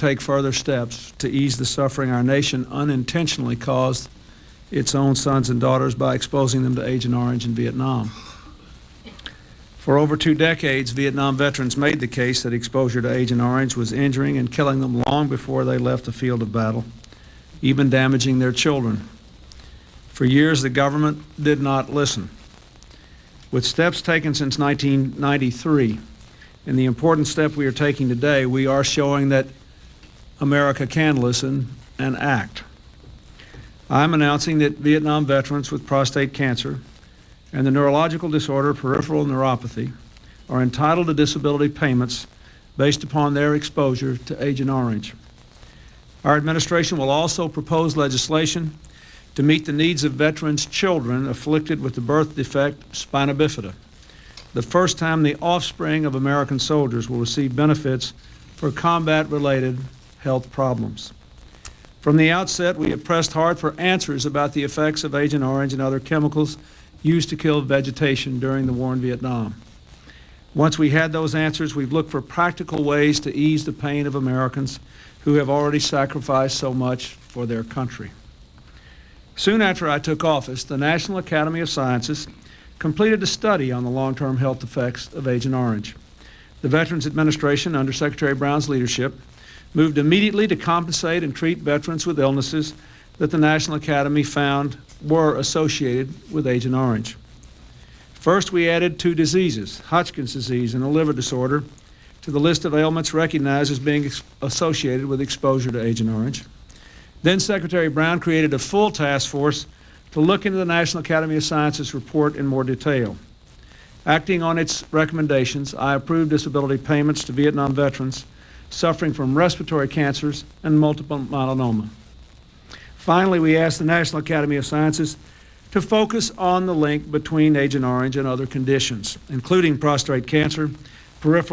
take further steps to ease the suffering our nation unintentionally caused its own sons and daughters by exposing them to Agent Orange in Vietnam. For over 2 decades, Vietnam veterans made the case that exposure to Agent Orange was injuring and killing them long before they left the field of battle, even damaging their children. For years, the government did not listen. With steps taken since 1993 and the important step we are taking today, we are showing that America can listen and act. I'm announcing that Vietnam veterans with prostate cancer and the neurological disorder peripheral neuropathy are entitled to disability payments based upon their exposure to Agent Orange. Our administration will also propose legislation to meet the needs of veterans' children afflicted with the birth defect spina bifida, the first time the offspring of American soldiers will receive benefits for combat-related health problems. From the outset, we have pressed hard for answers about the effects of Agent Orange and other chemicals used to kill vegetation during the war in Vietnam. Once we had those answers, we've looked for practical ways to ease the pain of Americans who have already sacrificed so much for their country. Soon after I took office, the National Academy of Sciences completed a study on the long-term health effects of Agent Orange. The Veterans Administration, under Secretary Brown's leadership, moved immediately to compensate and treat veterans with illnesses that the National Academy found were associated with Agent Orange. First, we added 2 diseases, Hodgkin's disease and a liver disorder, to the list of ailments recognized as being associated with exposure to Agent Orange. Then Secretary Brown created a full task force to look into the National Academy of Sciences report in more detail. Acting on its recommendations, I approved disability payments to Vietnam veterans suffering from respiratory cancers and multiple myeloma. Finally, we asked the National Academy of Sciences to focus on the link between Agent Orange and other conditions, including prostate cancer, peripheral